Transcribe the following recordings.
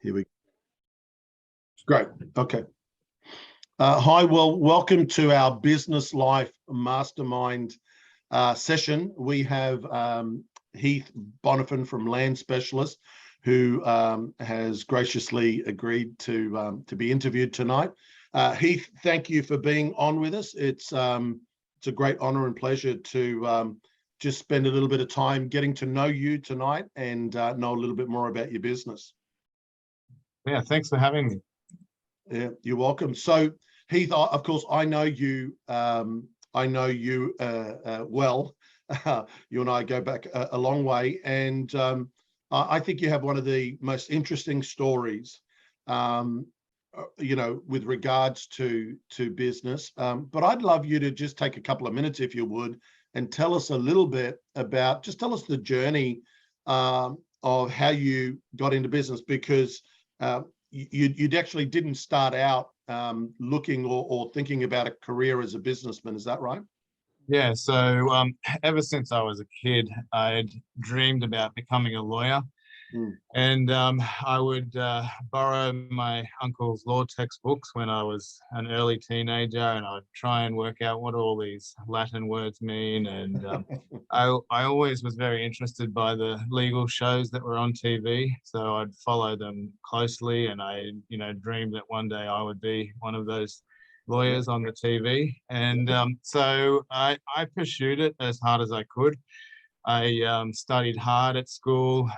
Here we go. Great. Okay. Hi, well, welcome to our Business Life Mastermind session. We have Heath Bonifin from Land Specialist, who has graciously agreed to be interviewed tonight. Heath, thank you for being on with us. It's a great honor and pleasure to just spend a little bit of time getting to know you tonight and know a little bit more about your business. Yeah, thanks for having me. Yeah, you're welcome. So, Heath, of course, I know you. I know you well. You and I go back a long way, and I think you have one of the most interesting stories, with regards to business. But I'd love you to just take a couple of minutes, if you would, and tell us a little bit about. Just tell us the journey of how you got into business, because you actually didn't start out looking or thinking about a career as a businessman. Is that right? Yeah, so ever since I was a kid, I'd dreamed about becoming a lawyer. And I would borrow my uncle's law textbooks when I was an early teenager, and I'd try and work out what all these Latin words mean. And I always was very interested by the legal shows that were on TV, so I'd follow them closely, and I, dreamed that one day I would be one of those lawyers on the TV. And so I pursued it as hard as I could. I studied hard at school,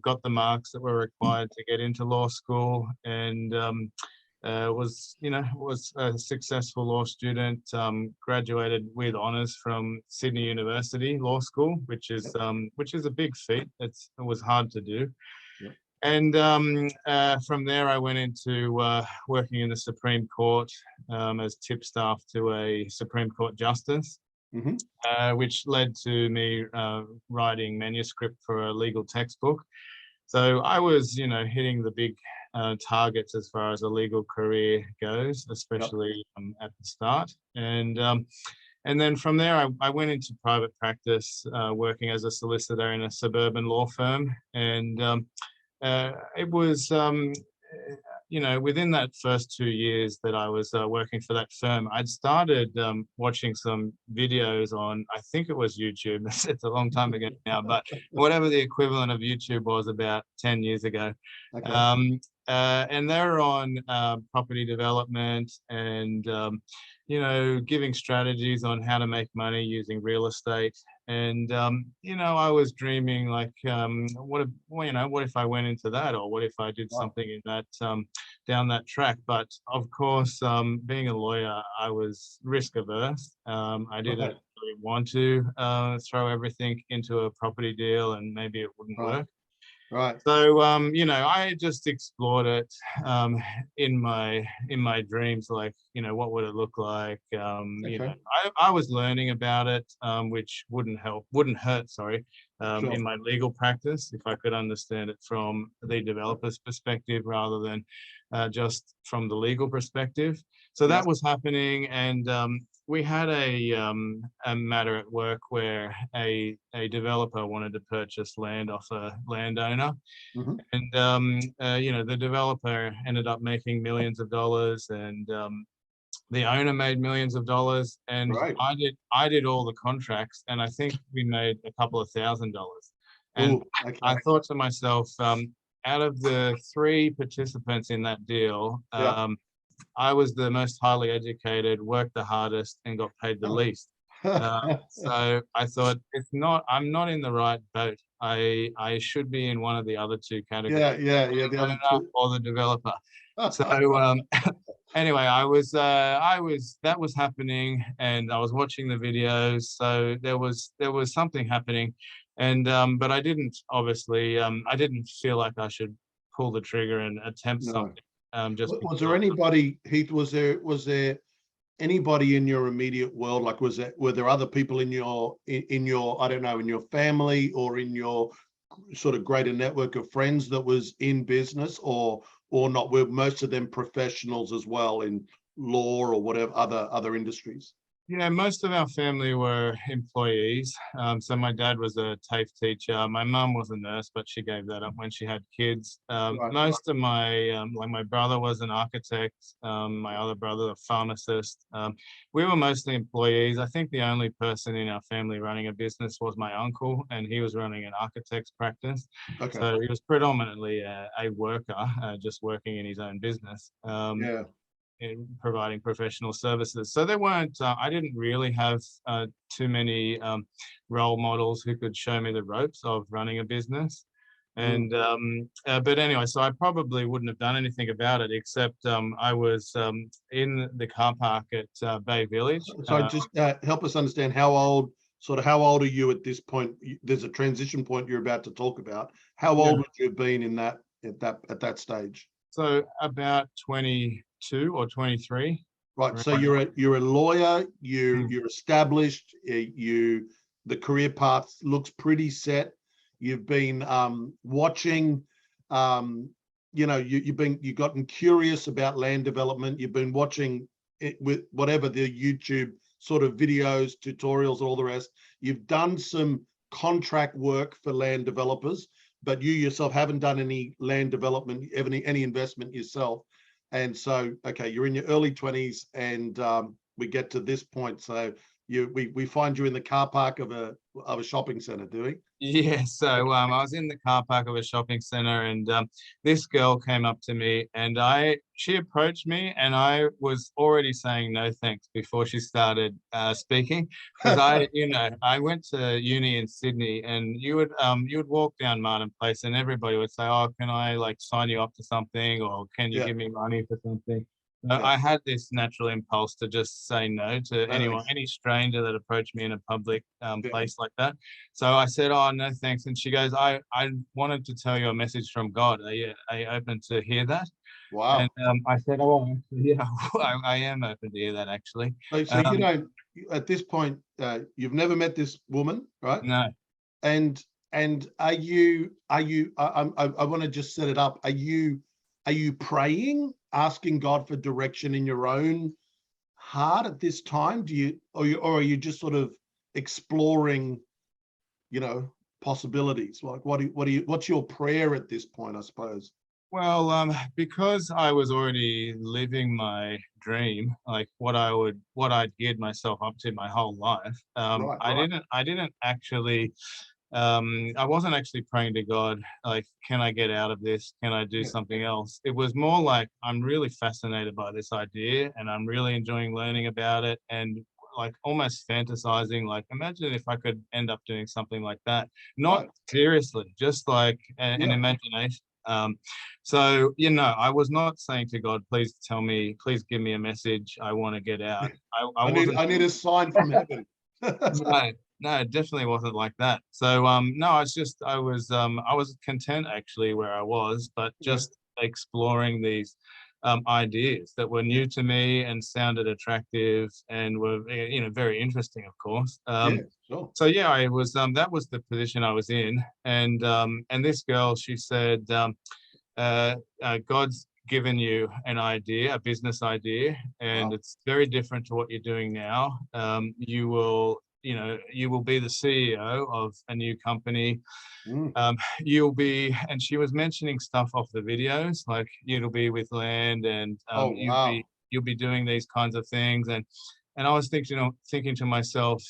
got the marks that were required to get into law school, and was a successful law student. Graduated with honors from Sydney University Law School, which is a big feat. It was hard to do. Yep. And from there, I went into working in the Supreme Court as tip staff to a Supreme Court justice. Which led to me writing manuscript for a legal textbook. So I was, hitting the big targets as far as a legal career goes, especially at the start. And then from there, I went into private practice, working as a solicitor in a suburban law firm. And it was within that first 2 years that I was working for that firm, I'd started watching some videos on, I think it was YouTube. It's a long time ago now, but whatever the equivalent of YouTube was about 10 years ago. Okay. And they were on property development and, giving strategies on how to make money using real estate. And, I was dreaming like, what if I went into that, or what if I did something in that, down that track? But of course, being a lawyer, I was risk averse. I didn't really want to throw everything into a property deal and maybe it wouldn't work. Right. So, I just explored it in my dreams, like, what would it look like? I was learning about it, which wouldn't hurt, sorry, sure. In my legal practice, if I could understand it from the developer's perspective rather than just from the legal perspective. So that was happening, and we had a matter at work where a developer wanted to purchase land off a landowner. And the developer ended up making millions of dollars, and the owner made millions of dollars, and I did all the contracts, and I think we made a couple of $1,000. And I thought to myself, out of the 3 participants in that deal, I was the most highly educated, worked the hardest, and got paid the least. So I thought, I'm not in the right boat. I should be in one of the other 2 categories. The other 2. Or the developer. So anyway, that was happening, and I was watching the videos. So there was something happening, and but I didn't I didn't feel like I should pull the trigger and attempt something. Was there anybody, Heath? Was there anybody in your immediate world? Like, were there other people in your I don't know, in your family or in your sort of greater network of friends that was in business, or not? Were most of them professionals as well in law or whatever other industries? Yeah, most of our family were employees. So my dad was a TAFE teacher. My mum was a nurse, but she gave that up when she had kids. Right. Most of my, like my brother was an architect. My other brother, a pharmacist. We were mostly employees. I think the only person in our family running a business was my uncle, and he was running an architect's practice. Okay. So he was predominantly a worker, just working in his own business. Yeah. In providing professional services. So there weren't, I didn't really have too many role models who could show me the ropes of running a business. Mm. And, but anyway, so I probably wouldn't have done anything about it, except I was in the car park at Bay Village. So just help us understand how old are you at this point? There's a transition point you're about to talk about. How Yeah. old would you have been in at that stage? So about 22 or 23. Right. So Right. you're a lawyer. Mm. You're established. The career path looks pretty set. You've been watching. You've gotten curious about land development. You've been watching it with whatever the YouTube sort of videos, tutorials, all the rest. You've done some contract work for land developers, but you yourself haven't done any land development, any investment yourself. And so, okay, you're in your early 20s, and we get to this point. So we find you in the car park of a shopping center, do we? Yeah, so I was in the car park of a shopping center, and this girl came up to me, and she approached me, and I was already saying no thanks before she started speaking, because I went to uni in Sydney, and you would walk down Martin Place, and everybody would say, "Oh, can I like sign you up to something, or can you Yeah, give me money for something?" So yeah. I had this natural impulse to just say no to No thanks. any stranger that approached me in a public Yeah. place like that. So I said, "Oh, no, thanks." And she goes, I wanted to tell you a message from God. Are you open to hear that?" And Wow. I said, "Oh, actually, yeah, I am open to hear that, actually." So Um, at this point, you've never met this woman, right? no, And I want to just set it up. Are you praying, asking God for direction in your own heart at this time? Or are you just sort of exploring, possibilities? Like what's your prayer at this point, I suppose? well, because I was already living my dream, like what I'd geared myself up to my whole life. Right. I didn't actually I wasn't actually praying to God, like, can I get out of this? Can I do Yeah. something else? It was more like, I'm really fascinated by this idea, and I'm really enjoying learning about it, and like almost fantasizing, like, imagine if I could end up doing something like that. Not Right. seriously, just like an Yeah. imagination. So, I was not saying to God, please tell me, please give me a message. I want to get out. I wasn't. I need a sign from heaven. No, no, it definitely wasn't like that. So no, I was content actually where I was, but Yeah. just exploring these ideas that were new to me and sounded attractive and were very interesting, of course. Yeah. Sure. So yeah, I was that was the position I was in, and this girl, she said, God's given you an idea, a business idea, and Wow. it's very different to what you're doing now. You will be the CEO of a new company. Mm. And she was mentioning stuff off the videos, like it'll be with land, and Oh, wow. you'll be doing these kinds of things, and I was thinking to myself,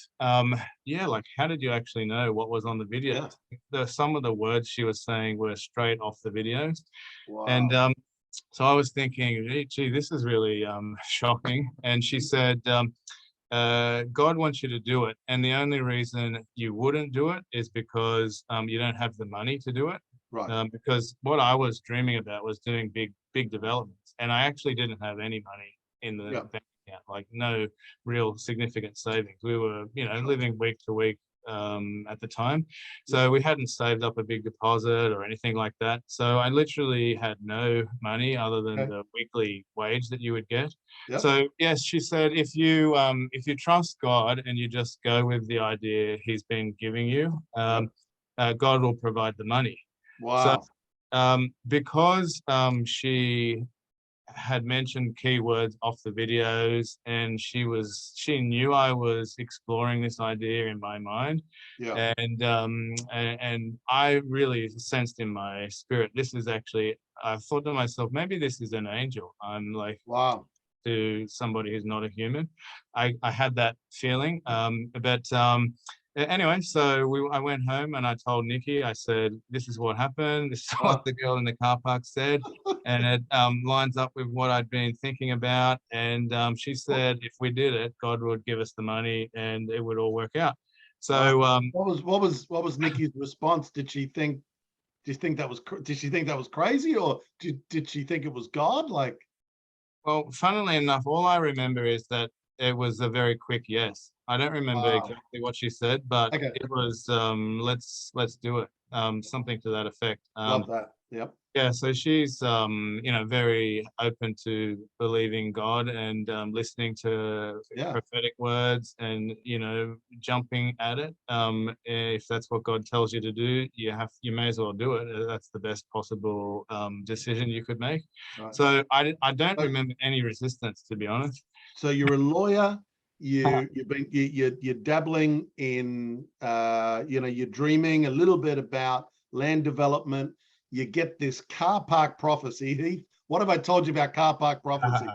yeah, like how did you actually know what was on the Yeah. videos? Some of the words she was saying were straight off the videos, and Wow. so I was thinking, gee, this is really shocking. And she said, God wants you to do it. And the only reason you wouldn't do it is because you don't have the money to do it. Right. Because what I was dreaming about was doing big developments. And I actually didn't have any money in the Yeah. bank account, like no real significant savings. We were, Sure. living week to week at the time. Yeah. So we hadn't saved up a big deposit or anything like that. So I literally had no money other than Okay. the weekly wage that you would get. Yep. So yes, she said, if you trust God and you just go with the idea He's been giving you, Yep. God will provide the money. So Wow. because she had mentioned keywords off the videos, and she knew I was exploring this idea in my mind. Yeah. And I really sensed in my spirit, this is actually, I thought to myself, maybe this is an angel. I'm like, Wow. to somebody who's not a human. I had that feeling. Anyway, so I went home and I told Nikki, I said, this is what happened. This is what the girl in the car park said. And it lines up with what I'd been thinking about. And she said, if we did it, God would give us the money and it would all work out. So what was Nikki's response? Did she think that was crazy, or did she think it was God? Like, well, funnily enough, all I remember is that it was a very quick yes. I don't remember wow. exactly what she said, but Okay. it was let's do it. Something to that effect. Love that. Yep. Yeah, so she's very open to believing God and listening to Yeah. prophetic words and jumping at it. If that's what God tells you to do, you may as well do it. That's the best possible decision you could make. Right. So I don't remember any resistance, to be honest. So you're a lawyer. You're dabbling in you're dreaming a little bit about land development. You get this car park prophecy. Heath, what have I told you about car park prophecy?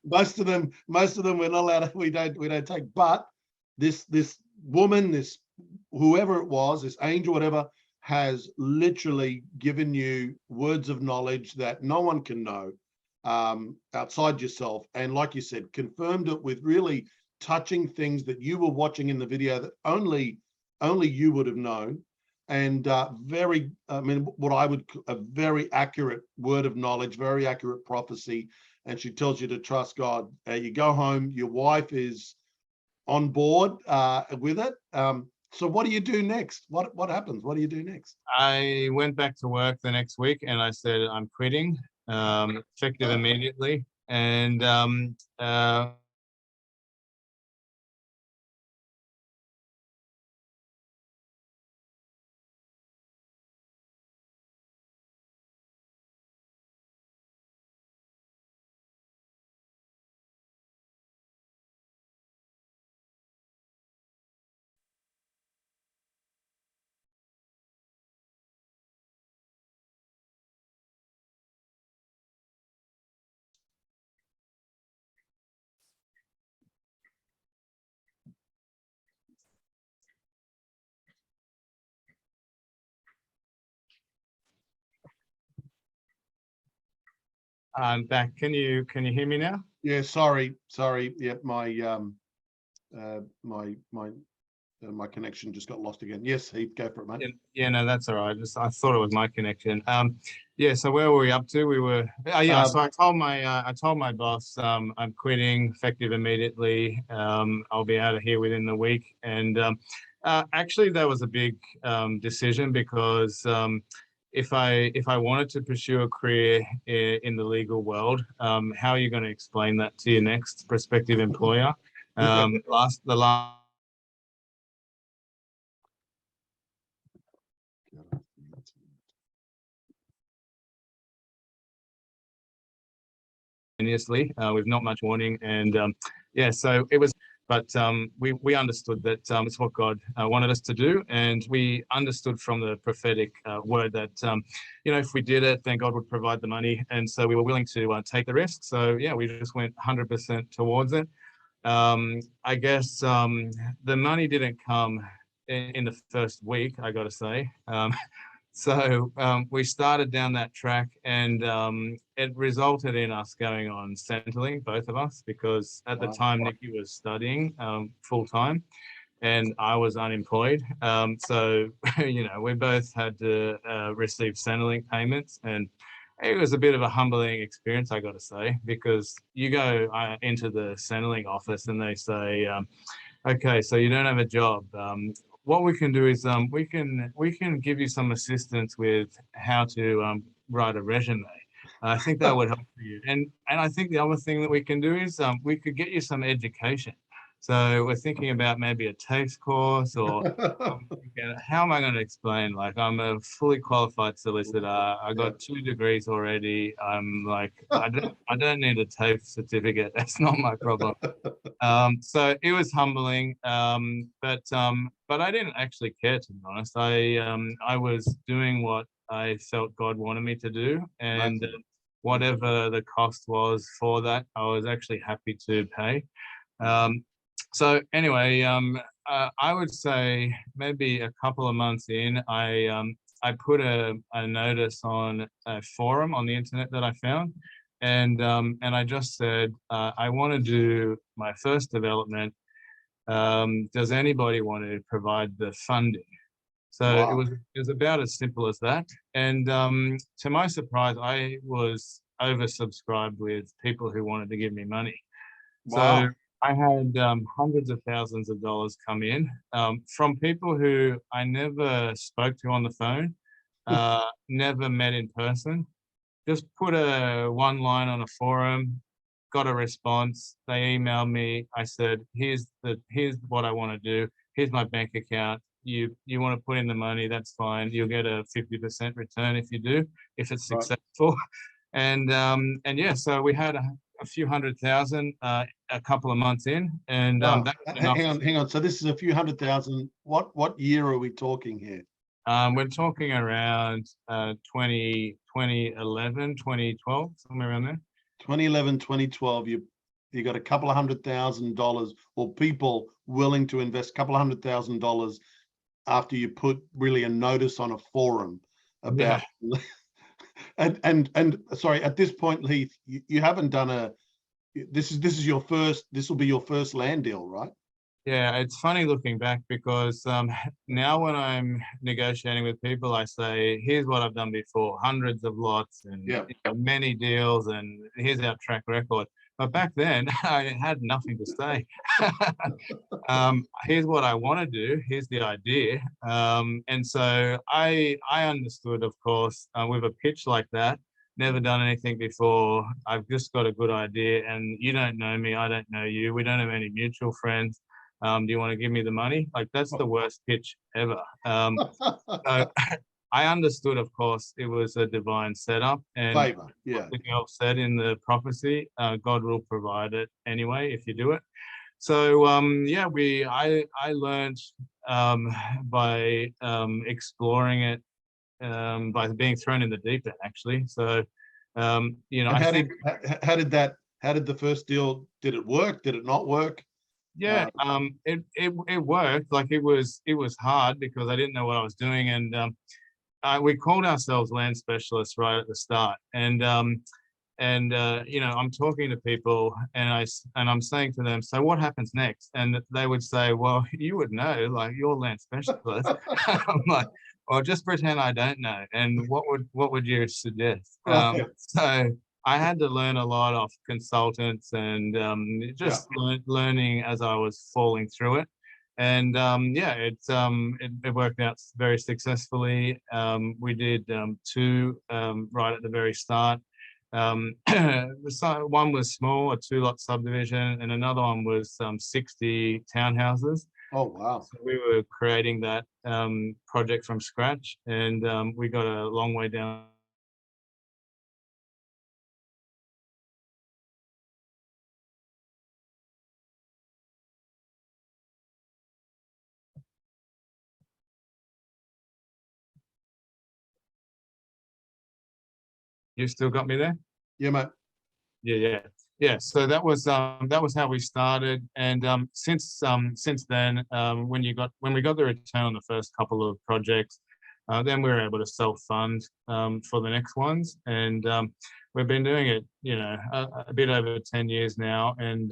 Most of them we're not allowed. We don't take. But this woman, this whoever it was, this angel, whatever, has literally given you words of knowledge that no one can know outside yourself, and like you said, confirmed it with really touching things that you were watching in the video that only you would have known. And what I would, a very accurate word of knowledge, very accurate prophecy. And she tells you to trust God. You go home, your wife is on board with it. So what do you do next? What happens? What do you do next? I went back to work the next week and I said, I'm quitting, effective immediately. And I'm back. Can you hear me now? Yeah, sorry. Yeah, my connection just got lost again. Yes, Heath, go for it, mate. Yeah, no, that's all right. I thought it was my connection. Yeah. So where were we up to? We were. So I told my boss, I'm quitting, effective immediately. I'll be out of here within the week. And actually, that was a big decision because if I wanted to pursue a career in the legal world, how are you going to explain that to your next prospective employer? The last. With not much warning, and yeah, so it was. But we understood that it's what God wanted us to do, and we understood from the prophetic word that if we did it, then God would provide the money, and so we were willing to take the risk. So yeah, we just went 100% towards it. I guess the money didn't come in the first week, I got to say. So we started down that track, and it resulted in us going on Centrelink, both of us, because at the time Nikki was studying full time, and I was unemployed. So we both had to receive Centrelink payments, and it was a bit of a humbling experience, I got to say, because you go into the Centrelink office and they say, okay, so you don't have a job. What we can do is we can give you some assistance with how to write a resume. I think that would help you. And I think the other thing that we can do is we could get you some education. So we're thinking about maybe a TAFE course, or how am I going to explain? Like, I'm a fully qualified solicitor. I got 2 degrees already. I'm like, I don't need a TAFE certificate. That's not my problem. So it was humbling, but I didn't actually care, to be honest. I was doing what I felt God wanted me to do, and whatever the cost was for that, I was actually happy to pay. So anyway, I would say maybe a couple of months in, I put a notice on a forum on the internet that I found, and I just said, I want to do my first development. Does anybody want to provide the funding? So it was about as simple as that. And to my surprise, I was oversubscribed with people who wanted to give me money. So I had hundreds of thousands of dollars come in from people who I never spoke to on the phone, never met in person. Just put one line on a forum, got a response. They emailed me. I said, here's what I want to do. Here's my bank account. You want to put in the money, that's fine. You'll get a 50% return if you do, if it's successful. And yeah, so we had a few $100,000 a couple of months in, and hang on. So this is a few $100,000. What year are we talking here? We're talking around 2011, 2012, somewhere around there. 2011, 2012. You got a couple of $100,000, or people willing to invest a couple of $100,000 after you put really a notice on a forum about. Yeah. and sorry, at this point, Heath, you haven't done this will be your first land deal, right? Yeah, it's funny looking back, because now when I'm negotiating with people, I say, here's what I've done before, hundreds of lots and many deals, and here's our track record. But back then, I had nothing to say. Here's what I want to do. Here's the idea. And so I understood, of course, with a pitch like that, never done anything before. I've just got a good idea, and you don't know me. I don't know you. We don't have any mutual friends. Do you want to give me the money? Like, that's the worst pitch ever. So I understood, of course, it was a divine setup, and favor. Yeah. The girl said in the prophecy, God will provide it anyway if you do it. So yeah, I learned by exploring it, by being thrown in the deep end, actually. So you know, how did the first deal, did it work? Did it not work? Yeah, it worked. Like, it was hard because I didn't know what I was doing, and we called ourselves land specialists right at the start, and you know, I'm talking to people, and I'm saying to them, so what happens next? And they would say, well, you would know, like, you're land specialist. I'm like, well, just pretend I don't know. And what would you suggest? So I had to learn a lot off consultants, and just learning as I was falling through it. And yeah, it worked out very successfully. We did 2 right at the very start. One was small, a 2-lot subdivision, and another one was 60 townhouses. Oh, wow. So we were creating that project from scratch, and we got a long way down. You still got me there? Yeah, mate. Yeah. So that was how we started, and since then, when we got the return on the first couple of projects, then we were able to self-fund for the next ones, and we've been doing it, you know, a bit over 10 years now, and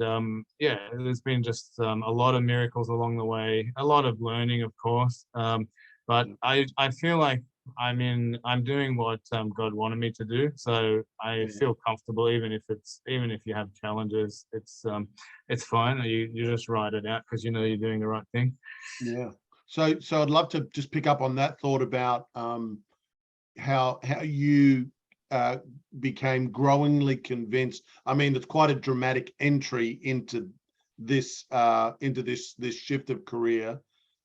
yeah, there's been just a lot of miracles along the way, a lot of learning, of course, but I feel like I'm doing what God wanted me to do, so I feel comfortable, even if you have challenges, it's fine. You just ride it out because you know you're doing the right thing. Yeah. So I'd love to just pick up on that thought about how you became growingly convinced. I mean, it's quite a dramatic entry into this shift of career.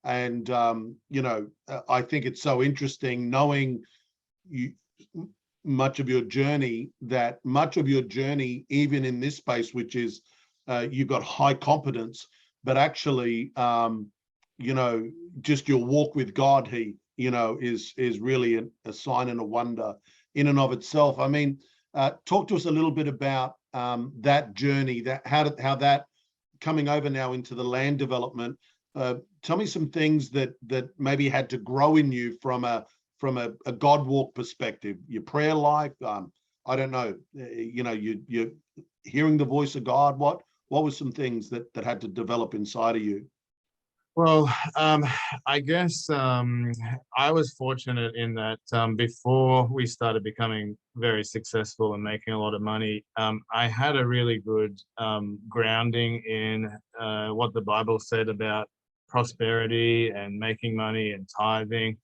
And I think it's so interesting knowing you much of your journey, even in this space, which is you've got high competence, but actually just your walk with God, is really a sign and a wonder in and of itself. I mean, talk to us a little bit about that journey, how that coming over now into the land development. Tell me some things that maybe had to grow in you from a God walk perspective, your prayer life. I don't know, you're hearing the voice of God. What were some things that had to develop inside of you? Well, I guess I was fortunate in that before we started becoming very successful and making a lot of money, I had a really good grounding in what the Bible said about prosperity and making money and tithing.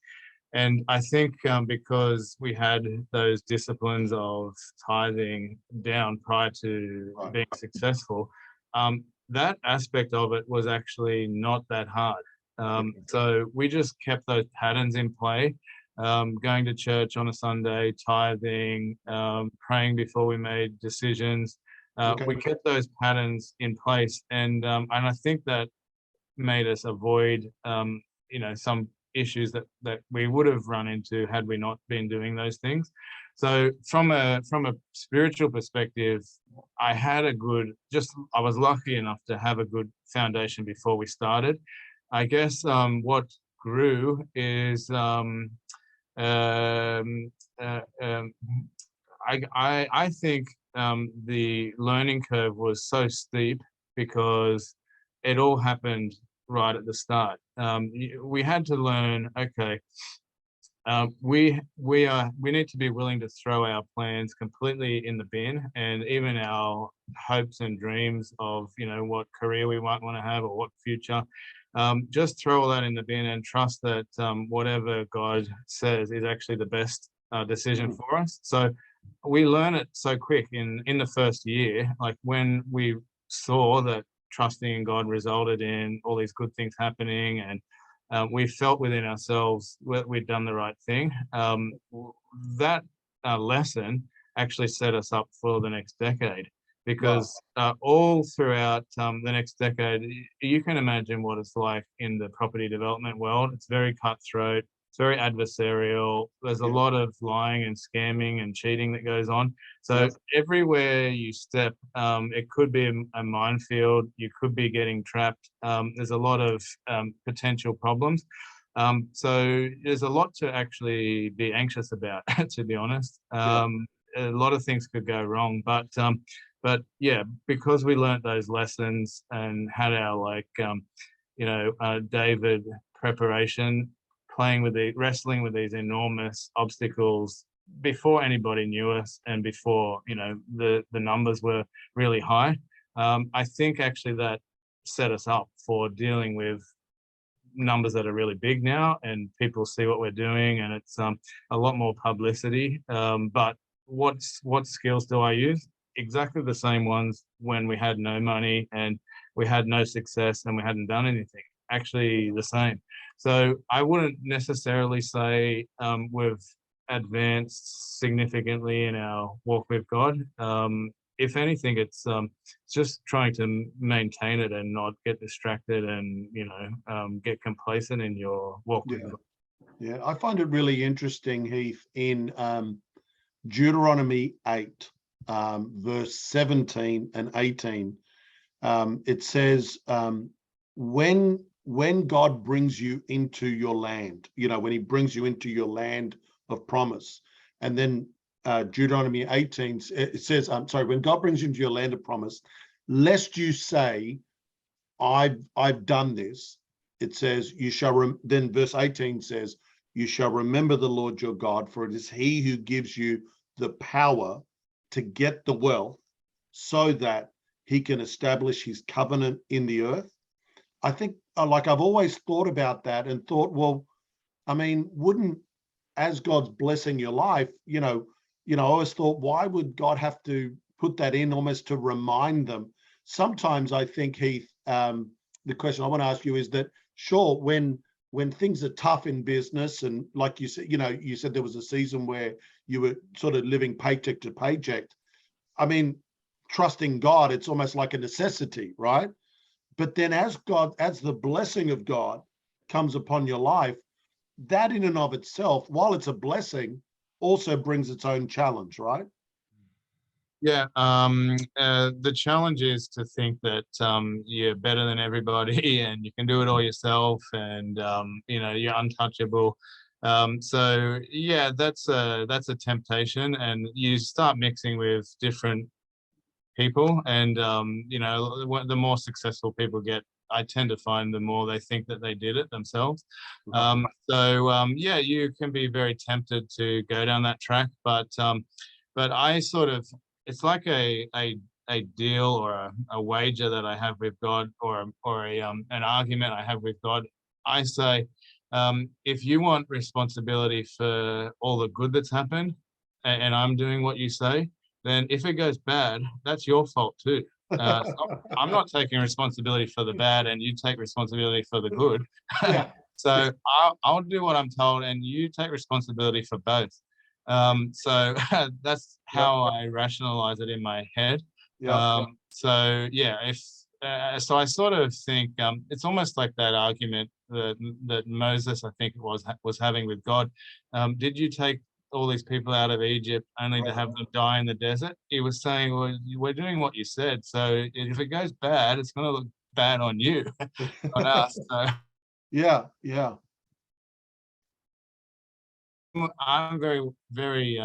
And I think because we had those disciplines of tithing down prior to being successful, that aspect of it was actually not that hard. So we just kept those patterns in play, going to church on a Sunday, tithing, praying before we made decisions. We kept those patterns in place, and I think that made us avoid, some issues that we would have run into had we not been doing those things. So from a spiritual perspective, I was lucky enough to have a good foundation before we started. I guess what grew is I think the learning curve was so steep because it all happened right at the start. We had to learn, okay, we need to be willing to throw our plans completely in the bin, and even our hopes and dreams of what career we might want to have or what future. Just throw all that in the bin and trust that whatever God says is actually the best decision for us. So we learn it so quick in the first year, like when we saw that trusting in God resulted in all these good things happening, and we felt within ourselves we'd done the right thing. That lesson actually set us up for the next decade, because all throughout the next decade, you can imagine what it's like in the property development world. It's very cutthroat. It's very adversarial. There's a lot of lying and scamming and cheating that goes on. So everywhere you step, it could be a minefield. You could be getting trapped. There's a lot of potential problems. So there's a lot to actually be anxious about, to be honest. A lot of things could go wrong, but yeah, because we learned those lessons and had our David preparation, wrestling with these enormous obstacles before anybody knew us and before the numbers were really high. I think actually that set us up for dealing with numbers that are really big now, and people see what we're doing, and it's a lot more publicity. But what skills do I use? Exactly the same ones when we had no money and we had no success and we hadn't done anything. Actually the same. So I wouldn't necessarily say we've advanced significantly in our walk with God. If anything, it's just trying to maintain it and not get distracted and get complacent in your walk with God. Yeah, I find it really interesting, Heath, in Deuteronomy 8, verse 17 and 18. It says, when God brings you into your land, when he brings you into your land of promise. And then Deuteronomy 18, it says, when God brings you into your land of promise, lest you say, I've done this, it says, then verse 18 says, you shall remember the Lord your God, for it is he who gives you the power to get the wealth so that he can establish his covenant in the earth. I think, I've always thought about that and thought, well, I mean, as God's blessing your life, I always thought, why would God have to put that in almost to remind them? sometimes I think, Heath, the question I want to ask you is that, sure, when things are tough in business, and like you said, you said there was a season where you were sort of living paycheck to paycheck. I mean, trusting God, it's almost like a necessity, right? But then as the blessing of God comes upon your life, that in and of itself, while it's a blessing, also brings its own challenge, right? Yeah, the challenge is to think that you're better than everybody and you can do it all yourself, and you're untouchable. So yeah, that's a temptation, and you start mixing with different people, and the more successful people get, I tend to find the more they think that they did it themselves. Yeah, you can be very tempted to go down that track, but I sort of, it's like a deal or a wager that I have with God, or an argument I have with God. I say, if you want responsibility for all the good that's happened, and I'm doing what you say, then if it goes bad, that's your fault too. I'm not taking responsibility for the bad, and you take responsibility for the good. Yeah. So I'll do what I'm told, and you take responsibility for both. So that's how I rationalize it in my head. So yeah, so I sort of think it's almost like that argument that Moses, I think it was having with God. Did you take all these people out of Egypt only to have them die in the desert? He was saying, well, we're doing what you said. So if it goes bad, it's going to look bad on you, on us. So Yeah. I'm very, very,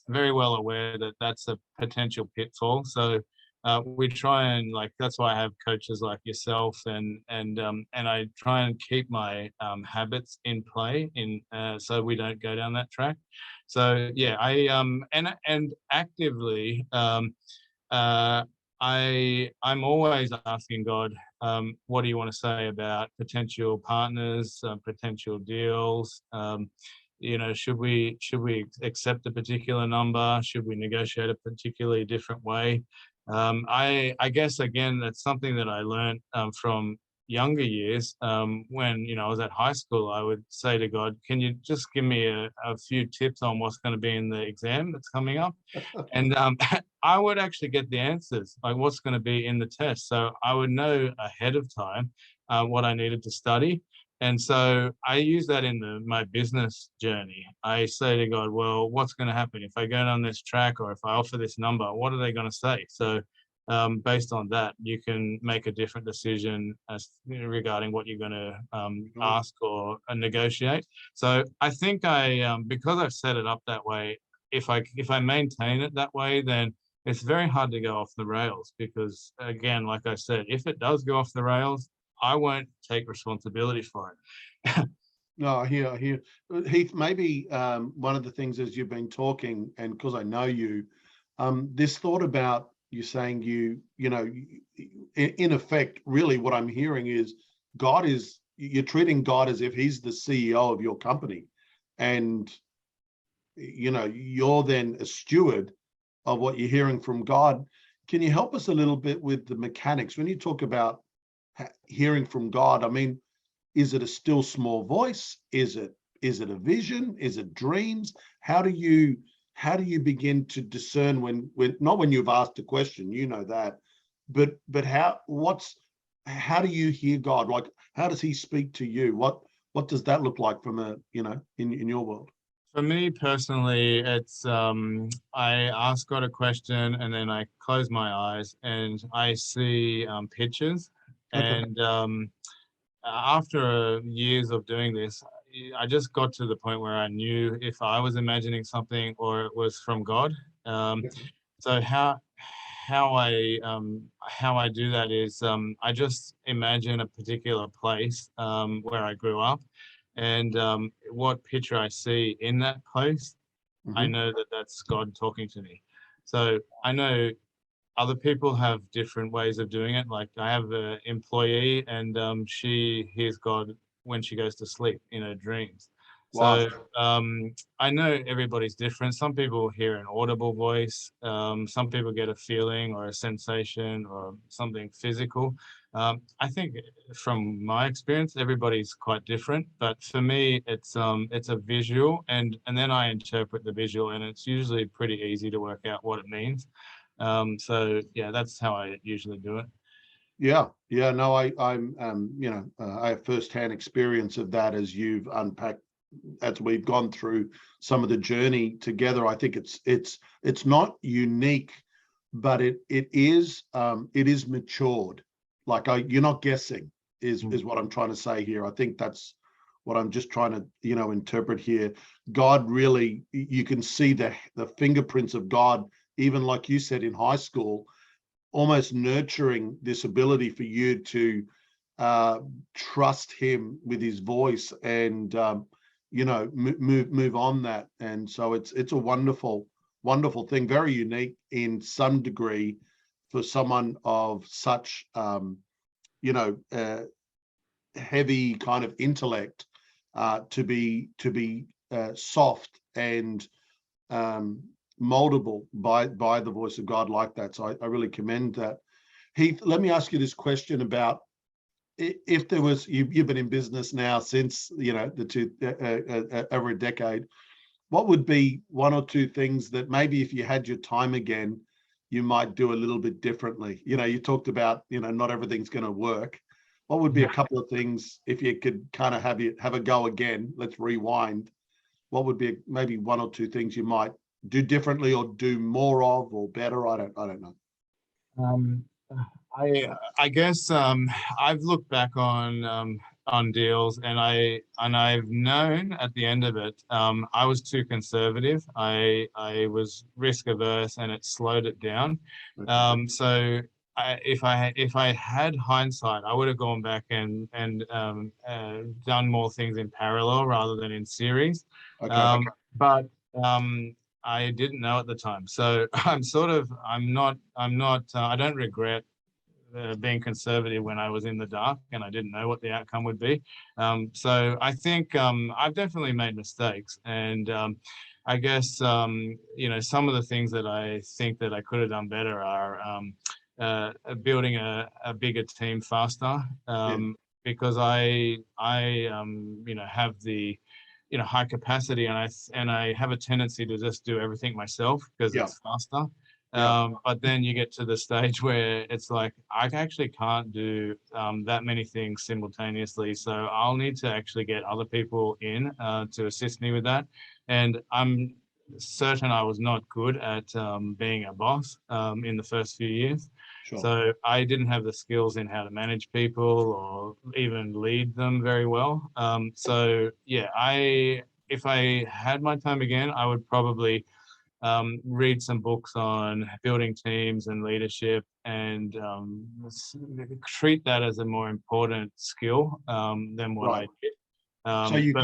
very well aware that that's a potential pitfall. So we try and, like, that's why I have coaches like yourself, and I try and keep my habits in play so we don't go down that track. So yeah, and actively I'm always asking God, what do you want to say about potential partners, potential deals? Should we accept a particular number? Should we negotiate a particularly different way? I guess, again, that's something that I learned from younger years. When I was at high school, I would say to God, can you just give me a few tips on what's going to be in the exam that's coming up? And I would actually get the answers, like what's going to be in the test. So I would know ahead of time what I needed to study. And so I use that in my business journey. I say to God, well, what's going to happen if I go down this track, or if I offer this number? What are they going to say? So based on that, you can make a different decision regarding what you're going to ask or negotiate. So I think because I've set it up that way, if I maintain it that way, then it's very hard to go off the rails, because, again, like I said, if it does go off the rails, I won't take responsibility for it. No, I hear. Heath, maybe one of the things as you've been talking, and because I know you, this thought about you saying in effect, really what I'm hearing is you're treating God as if he's the CEO of your company, and you're then a steward of what you're hearing from God. Can you help us a little bit with the mechanics when you talk about hearing from God? I mean, is it a still small voice? Is it a vision? Is it dreams? How do you begin to discern when not when you've asked a question, that, but how do you hear God? Like, how does he speak to you? What does that look like from in your world? For me personally, it's I ask God a question, and then I close my eyes and I see pictures. Okay. And after years of doing this, I just got to the point where I knew if I was imagining something or it was from God. So how I do that is I just imagine a particular place where I grew up, and what picture I see in that place, I know that that's God talking to me. So I know other people have different ways of doing it. Like, I have an employee, and she hears God when she goes to sleep in her dreams. Wow. So I know everybody's different. Some people hear an audible voice. Some people get a feeling or a sensation or something physical. I think from my experience, everybody's quite different. But for me, it's a visual, and then I interpret the visual, and it's usually pretty easy to work out what it means. So yeah, that's how I usually do it. Yeah, no, I'm, I have firsthand experience of that as you've unpacked, as we've gone through some of the journey together. I think it's not unique, but it is matured. Like you're not guessing is what I'm trying to say here. I think that's what I'm just trying to, interpret here. God really, you can see the fingerprints of God, even like you said in high school, almost nurturing this ability for you to trust him with his voice and move on that. And so it's a wonderful thing, very unique in some degree for someone of such you know heavy kind of intellect to be soft and moldable by the voice of God like that. So I really commend that. Heath, let me ask you this question about, if there was, you've been in business now since over a decade. What would be one or two things that maybe if you had your time again, you might do a little bit differently? You talked about, not everything's going to work. What would be a couple of things if you could kind of have a go again? Let's rewind. What would be maybe one or two things you might do differently or do more of or better? I don't know. Um, I guess I've looked back on deals, and I've known at the end of it, I was too conservative. I was risk averse, and it slowed it down. So if I had hindsight, I would have gone back and done more things in parallel rather than in series. Okay. But I didn't know at the time, so I don't regret being conservative when I was in the dark and I didn't know what the outcome would be. So I think I've definitely made mistakes, and I guess some of the things that I think that I could have done better are building a bigger team faster, because I have the high capacity, and I have a tendency to just do everything myself because it's faster. But then you get to the stage where it's like, I actually can't do that many things simultaneously. So I'll need to actually get other people in to assist me with that. And I'm certain I was not good at being a boss in the first few years. Sure. So I didn't have the skills in how to manage people or even lead them very well. So yeah, if I had my time again, I would probably read some books on building teams and leadership, and treat that as a more important skill than what I did. So you But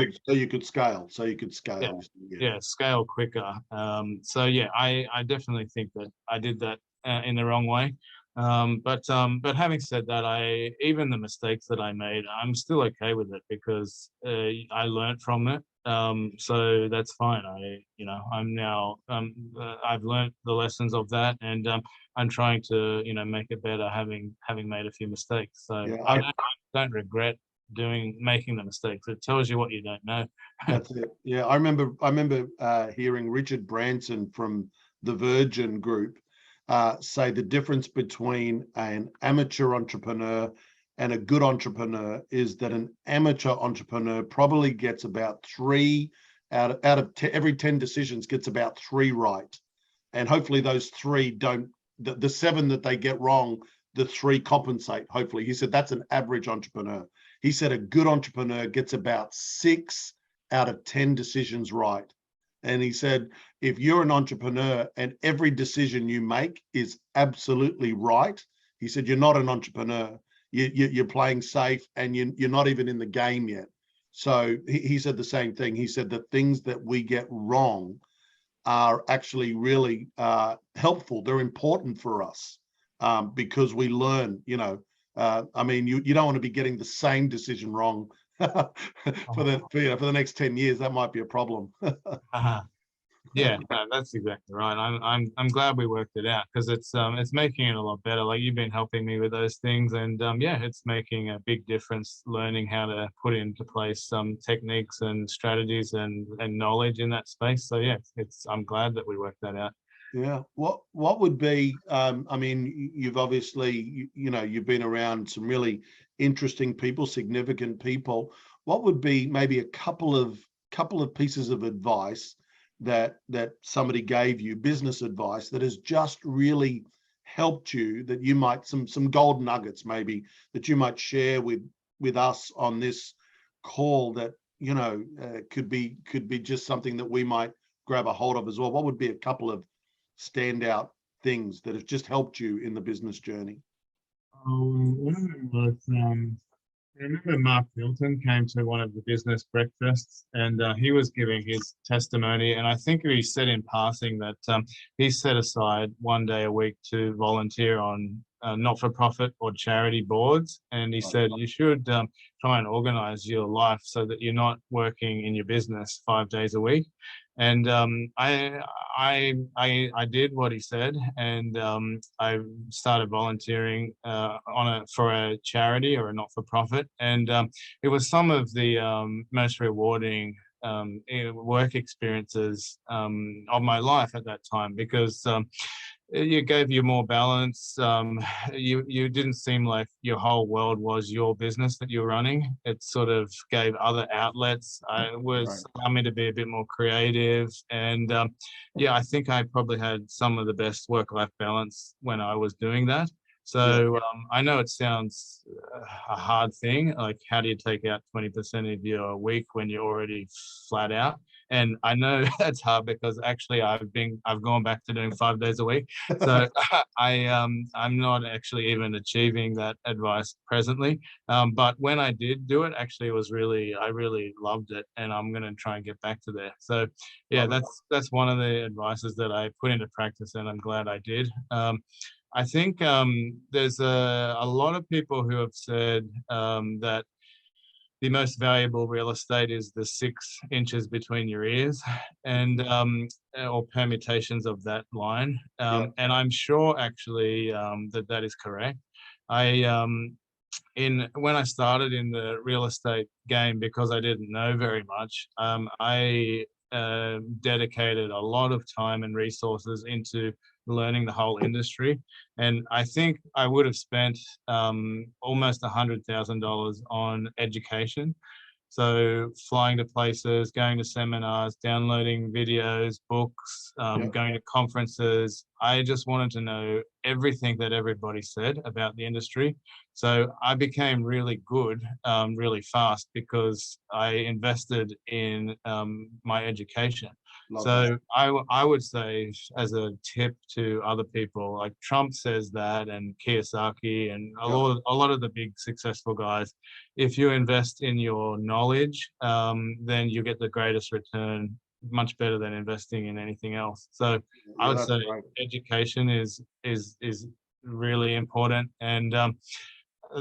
could scale. yeah, yeah, scale quicker. So yeah, I definitely think that I did that in the wrong way. But having said that, even the mistakes that I made, I'm still okay with it because I learned from it. So that's fine. I'm now I've learned the lessons of that, and I'm trying to make it better, having made a few mistakes. So Yeah, I don't regret making the mistakes. It tells you what you don't know. that's it. Yeah, I remember hearing Richard Branson from the Virgin Group say the difference between an amateur entrepreneur and a good entrepreneur is that an amateur entrepreneur probably gets about three out of every 10 decisions gets about three right, and hopefully those three don't, the seven that they get wrong, the three compensate. Hopefully, he said that's an average entrepreneur. He said a good entrepreneur gets about 6 out of 10 decisions right. And he said, if you're an entrepreneur and every decision you make is absolutely right, he said, you're not an entrepreneur. You're playing safe, and you're not even in the game yet. So he said the same thing. He said the things that we get wrong are actually really helpful. They're important for us because we learn, I mean, you don't want to be getting the same decision wrong for the next 10 years, that might be a problem. Yeah, no, that's exactly right. I'm glad we worked it out, because it's making it a lot better. Like, you've been helping me with those things, and yeah, it's making a big difference learning how to put into place some techniques and strategies and knowledge in that space. So yeah, I'm glad that we worked that out. Yeah. What would be, I mean, you've obviously, you've been around some really interesting people, significant people. What would be maybe a couple of pieces of advice that somebody gave you, business advice, that has just really helped you, that you might, some gold nuggets maybe, that you might share with us on this call, that could be just something that we might grab a hold of as well? What would be a couple of standout things that have just helped you in the business journey? One of them was, I remember Mark Milton came to one of the business breakfasts, and he was giving his testimony. And I think he said in passing that he set aside one day a week to volunteer on not-for-profit or charity boards. And he said you should try and organize your life so that you're not working in your business 5 days a week. And I did what he said, and I started volunteering for a charity or a not-for-profit, and it was some of the most rewarding work experiences of my life at that time, because it gave you more balance. You didn't seem like your whole world was your business that you were running. It sort of gave other outlets. It was allowed me to be a bit more creative, and yeah, I think I probably had some of the best work-life balance when I was doing that. So I know it sounds a hard thing, like how do you take out 20% of your week when you're already flat out? And I know that's hard, because actually I've gone back to doing 5 days a week. So I'm not actually even achieving that advice presently. But when I did do it, actually I really loved it, and I'm going to try and get back to there. So yeah, that's one of the advices that I put into practice, and I'm glad I did. I think there's a lot of people who have said that the most valuable real estate is the 6 inches between your ears, and or permutations of that line. And I'm sure actually that is correct. I when I started in the real estate game, because I didn't know very much, I dedicated a lot of time and resources into learning the whole industry. And I think I would have spent almost $100,000 on education. So flying to places, going to seminars, downloading videos, books, going to conferences. I just wanted to know everything that everybody said about the industry. So I became really good really fast, because I invested in my education. So I would say, as a tip to other people, like Trump says that, and Kiyosaki, and a lot of the big successful guys, if you invest in your knowledge, then you get the greatest return, much better than investing in anything else. So I would say education is really important. And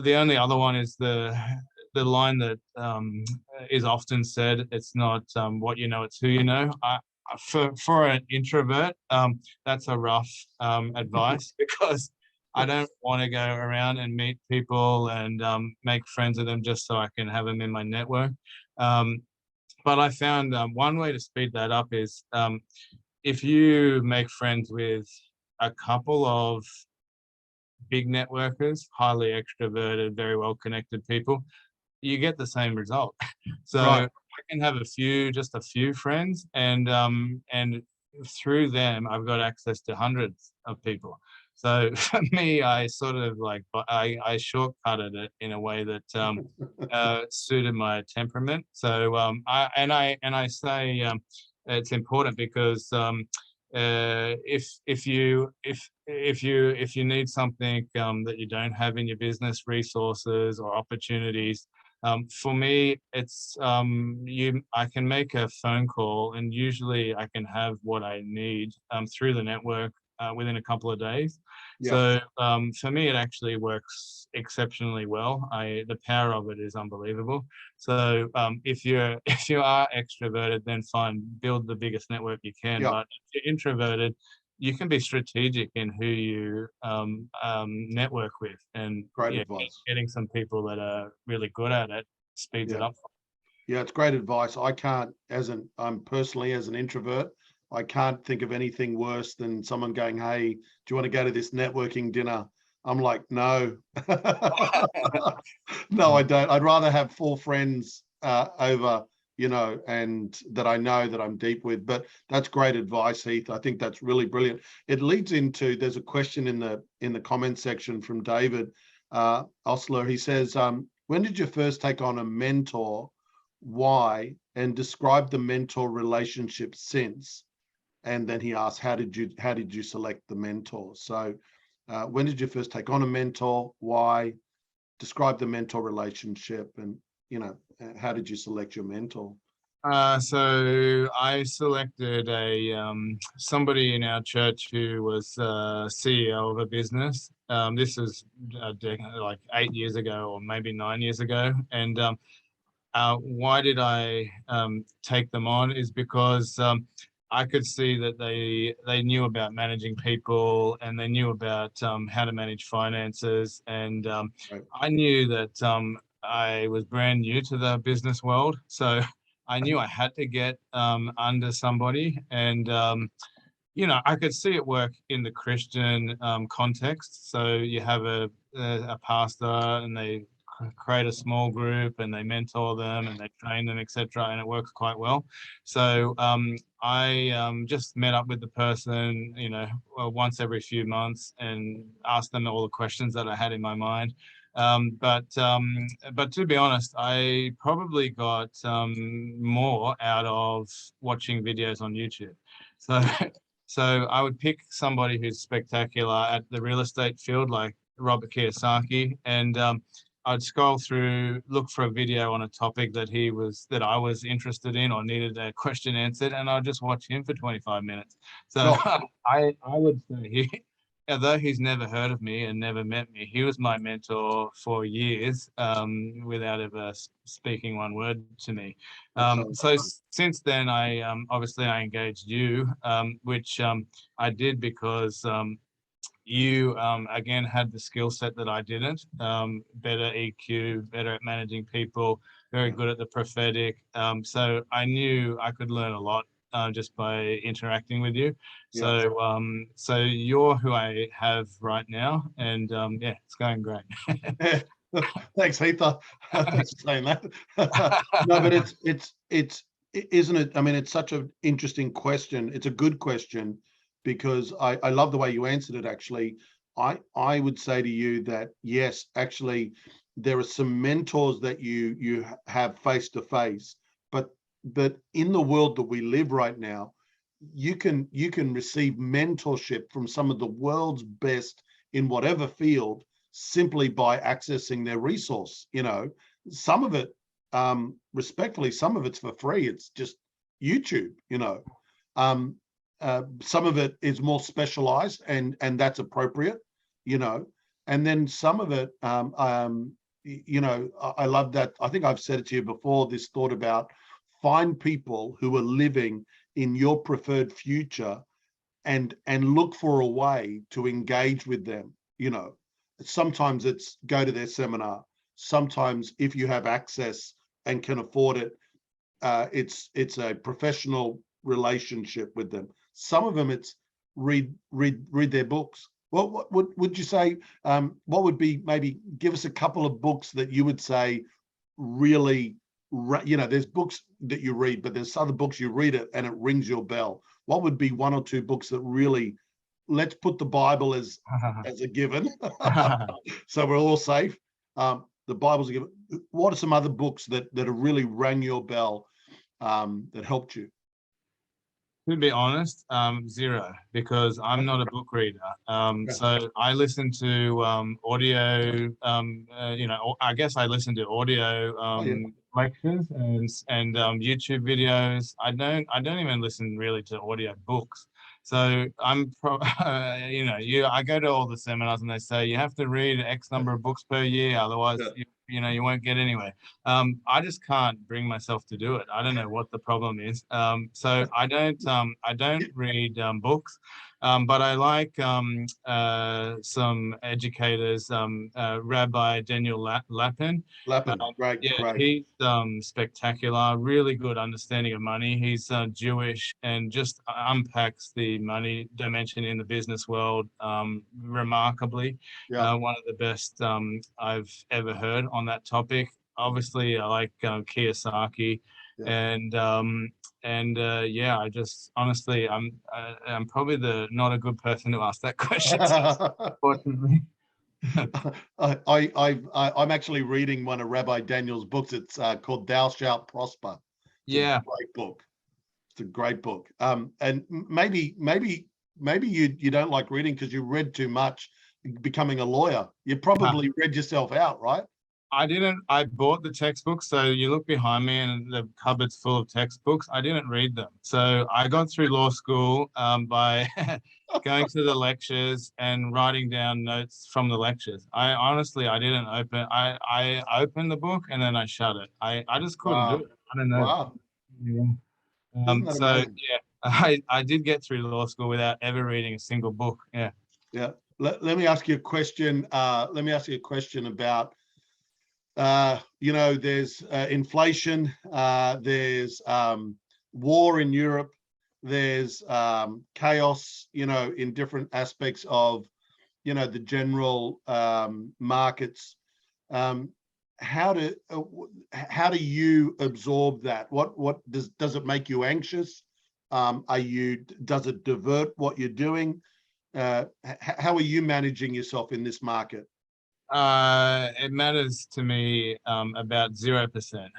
the only other one is the line that is often said: it's not what you know, it's who you know. For an introvert, that's a rough advice, because I don't want to go around and meet people and make friends with them just so I can have them in my network. But I found one way to speed that up is if you make friends with a couple of big networkers, highly extroverted, very well connected people, you get the same result. So I can have just a few friends, and through them, I've got access to hundreds of people. So for me, I sort of I shortcutted it in a way that suited my temperament. So I say it's important, because if you need something that you don't have in your business, resources or opportunities, for me, it's I can make a phone call, and usually I can have what I need through the network within a couple of days. Yeah. So for me, it actually works exceptionally well. The power of it is unbelievable. So if you are extroverted, then fine, build the biggest network you can. Yeah. But if you're introverted, you can be strategic in who you network with, and Great advice. getting some people that are really good at it speeds it Yeah. up. Yeah, it's great advice. I can't, I'm personally as an introvert, I can't think of anything worse than someone going, "Hey, do you want to go to this networking dinner?" I'm like, no. No, I don't. I'd rather have 4 friends over, and that I know that I'm deep with. But that's great advice, Heath. I think that's really brilliant. It leads into, there's a question in the comment section from David Osler. He says, when did you first take on a mentor? Why? And describe the mentor relationship since. And then he asked, how did you select the mentor? So when did you first take on a mentor? Why? Describe the mentor relationship, and how did you select your mentor? So I selected somebody in our church who was CEO of a business. This is like 8 years ago, or maybe 9 years ago. And why did I take them on is because I could see that they knew about managing people, and they knew about how to manage finances. And Right. I knew that I was brand new to the business world. So I knew I had to get under somebody. And I could see it work in the Christian context. So you have a pastor, and they create a small group, and they mentor them, and they train them, etc., and it works quite well. So I just met up with the person, once every few months, and asked them all the questions that I had in my mind. But to be honest, I probably got more out of watching videos on YouTube. So so I would pick somebody who's spectacular at the real estate field, like Robert Kiyosaki, and I'd scroll through, look for a video on a topic that I was interested in or needed a question answered, and I'd just watch him for 25 minutes. So I would say although he's never heard of me and never met me, he was my mentor for years, without ever speaking one word to me. So since then, I obviously I engaged you, which I did because you again had the skill set that I didn't. Better EQ, better at managing people, very good at the prophetic. So I knew I could learn a lot just by interacting with you. So so you're who I have right now, and yeah, it's going great. Thanks, Heath. Thanks for saying that. No, but isn't it? I mean, it's such an interesting question. It's a good question, because I love the way you answered it. Actually, I would say to you that yes, actually, there are some mentors that you have face to face, but in the world that we live right now, you can receive mentorship from some of the world's best in whatever field, simply by accessing their resource. Some of it, respectfully, some of it's for free. It's just YouTube. Some of it is more specialized, and that's appropriate. And then some of it, I love that. I think I've said it to you before, this thought about find people who are living in your preferred future, and look for a way to engage with them. Sometimes it's go to their seminar. Sometimes, if you have access and can afford it, it's a professional relationship with them. Some of them, it's read their books. What would you say? What would be, maybe give us a couple of books that you would say really, there's books that you read, but there's other books you read it and it rings your bell. What would be 1 or 2 books that really, let's put the Bible as a given, so we're all safe. The Bible's a given. What are some other books that have really rang your bell, that helped you? To be honest, zero, because I'm not a book reader. So I listen to audio. I guess I listen to audio lectures and YouTube videos. I don't even listen really to audio books. So I'm, I go to all the seminars and they say you have to read X number of books per year, otherwise, Yeah. you won't get anywhere. I just can't bring myself to do it. I don't know what the problem is. So I don't read books, but I like some educators, Rabbi Daniel Lapin. Lapin, great, Yeah, great. he's spectacular, really good understanding of money. He's Jewish and just unpacks the money dimension in the business world remarkably. Yeah. One of the best I've ever heard on that topic. Obviously, I like Kiyosaki, Yeah. yeah, I just honestly, I'm probably not a good person to ask that question to, unfortunately. I'm actually reading one of Rabbi Daniel's books. It's called Thou Shalt Prosper. It's Yeah. a great book. It's a great book. And maybe you don't like reading because you read too much becoming a lawyer. You probably read yourself out, right? I didn't. I bought the textbooks. So you look behind me and the cupboard's full of textbooks. I didn't read them. So I got through law school by going to the lectures and writing down notes from the lectures. I didn't open. I opened the book and then I shut it. I just couldn't do Wow. it. I don't know. Wow. Yeah. Isn't that So amazing? yeah, I did get through law school without ever reading a single book. Yeah. Yeah. Let me ask you a question. Let me ask you a question about there's inflation, there's war in Europe, there's chaos, in different aspects of, the general markets. How do you absorb that? What does it make you anxious? Does it divert what you're doing? How are you managing yourself in this market? It matters to me about 0%,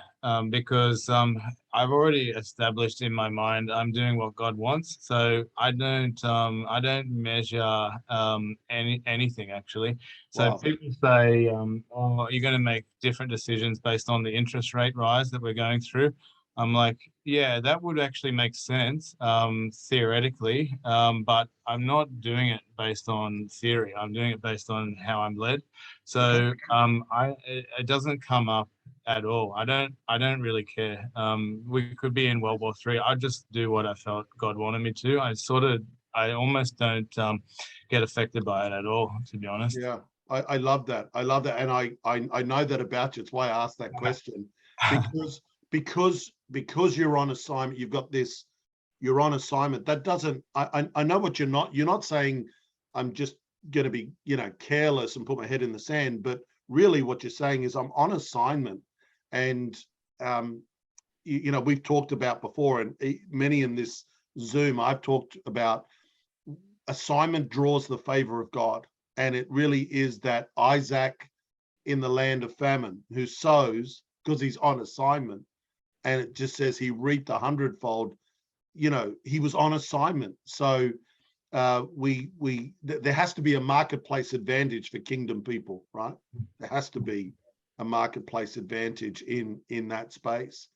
because I've already established in my mind I'm doing what God wants. So I don't measure anything actually. So Wow. people say, "Oh, you're going to make different decisions based on the interest rate rise that we're going through." I'm like, yeah, that would actually make sense theoretically, but I'm not doing it based on theory. I'm doing it based on how I'm led. So it doesn't come up at all. I don't really care. We could be in World War III. I just do what I felt God wanted me to. I almost don't get affected by it at all, to be honest. Yeah, I love that. I love that, and I know that about you. It's why I asked that question, because you're on assignment. You've got this. You're on assignment. That doesn't. I know what you're not. You're not saying I'm just going to be careless and put my head in the sand. But really, what you're saying is I'm on assignment, and we've talked about before, and many in this Zoom I've talked about. Assignment draws the favor of God. And it really is that Isaac in the land of famine who sows because he's on assignment. And it just says he reaped 100-fold. He was on assignment. So there has to be a marketplace advantage for kingdom people, right? There has to be a marketplace advantage in that space.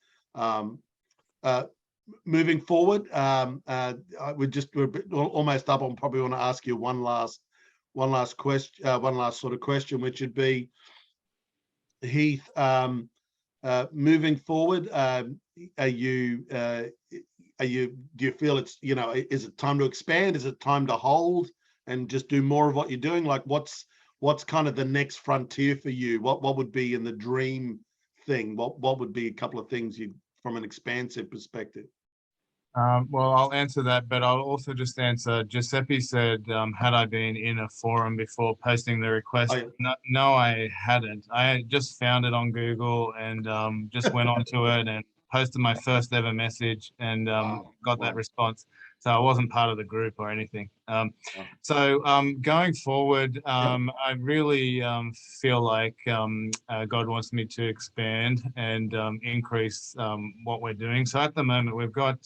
Moving forward, we're almost up. I probably want to ask you one last question, one last sort of question, which would be, Heath, moving forward, do you feel it's, is it time to expand? Is it time to hold and just do more of what you're doing? Like what's kind of the next frontier for you? What would be in the dream thing? What would be a couple of things from an expansive perspective? Well, I'll answer that, but I'll also just answer. Giuseppe said, had I been in a forum before posting the request? No, I hadn't. I just found it on Google and just went onto it and posted my first ever message and got that response. So I wasn't part of the group or anything. So going forward, I really feel like God wants me to expand and increase what we're doing. So at the moment, we've got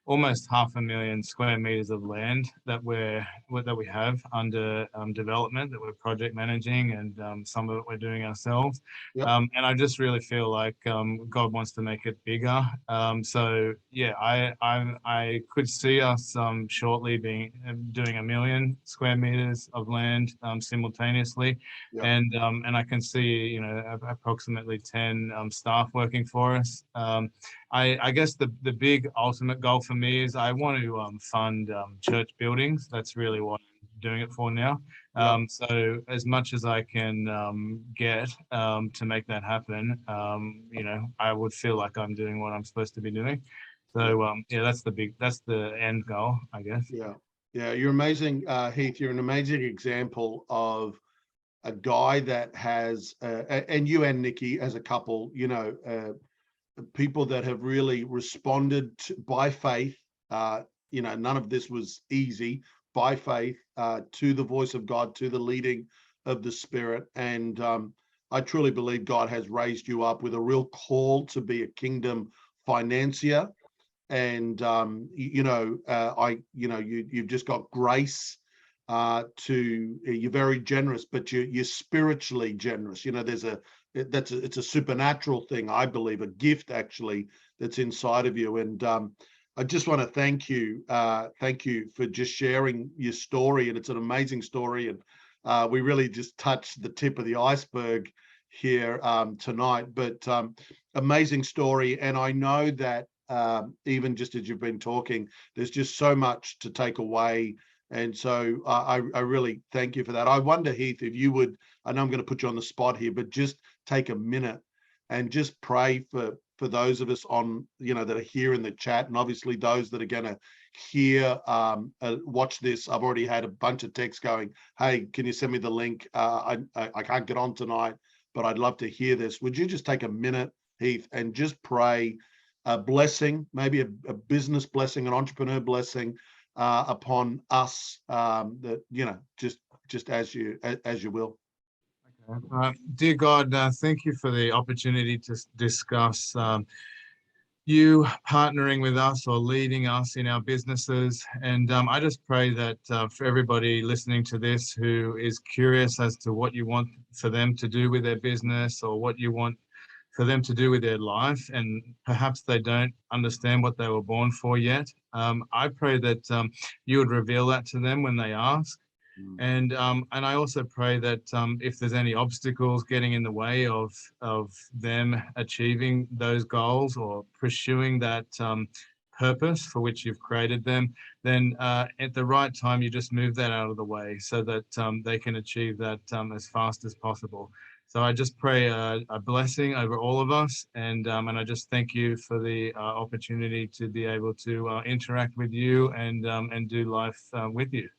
almost 500,000 square meters of land that we have under development, that we're project managing, and some of it we're doing ourselves. Yep. And I just really feel like God wants to make it bigger. So yeah, I could see us shortly doing 1 million square meters of land simultaneously. Yep. And I can see, approximately 10 staff working for us. I guess the big ultimate goal for me is I want to fund church buildings. That's really what I'm doing it for now. So as much as I can get to make that happen, I would feel like I'm doing what I'm supposed to be doing. So yeah, that's the end goal, I guess. Yeah, you're amazing, Heath. You're an amazing example of a guy that has, and you and Nikki as a couple, people that have really responded by faith. None of this was easy, by faith, to the voice of God, to the leading of the Spirit. And I truly believe God has raised you up with a real call to be a kingdom financier. And you've just got grace you're very generous, but you're spiritually generous. It's a supernatural thing, I believe, a gift actually that's inside of you. And I just want to thank you for just sharing your story. And it's an amazing story. And we really just touched the tip of the iceberg here tonight, but amazing story. And I know that even just as you've been talking, there's just so much to take away. And so I really thank you for that. I wonder, Heath, if you would, I know I'm going to put you on the spot here, but just take a minute and just pray for those of us on, that are here in the chat, and obviously those that are going to hear, watch this. I've already had a bunch of texts going, hey, can you send me the link? I can't get on tonight, but I'd love to hear this. Would you just take a minute, Heath, and just pray a blessing, maybe a business blessing, an entrepreneur blessing, upon us, that just as you will. Dear God, thank you for the opportunity to discuss you partnering with us or leading us in our businesses. And I just pray that for everybody listening to this who is curious as to what you want for them to do with their business, or what you want for them to do with their life, and perhaps they don't understand what they were born for yet, I pray that you would reveal that to them when they ask. And I also pray that if there's any obstacles getting in the way of them achieving those goals or pursuing that purpose for which you've created them, then at the right time you just move that out of the way so that they can achieve that as fast as possible. So I just pray a blessing over all of us, and I just thank you for the opportunity to be able to interact with you and do life with you.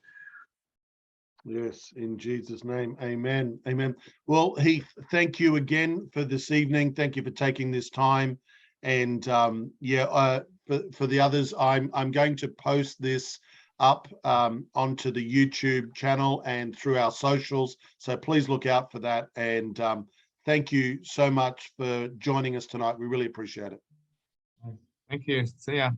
Yes, in Jesus' name, amen, amen. Well, Heath, thank you again for this evening. Thank you for taking this time. And for the others, I'm going to post this up onto the YouTube channel and through our socials. So please look out for that. And thank you so much for joining us tonight. We really appreciate it. Thank you. See ya.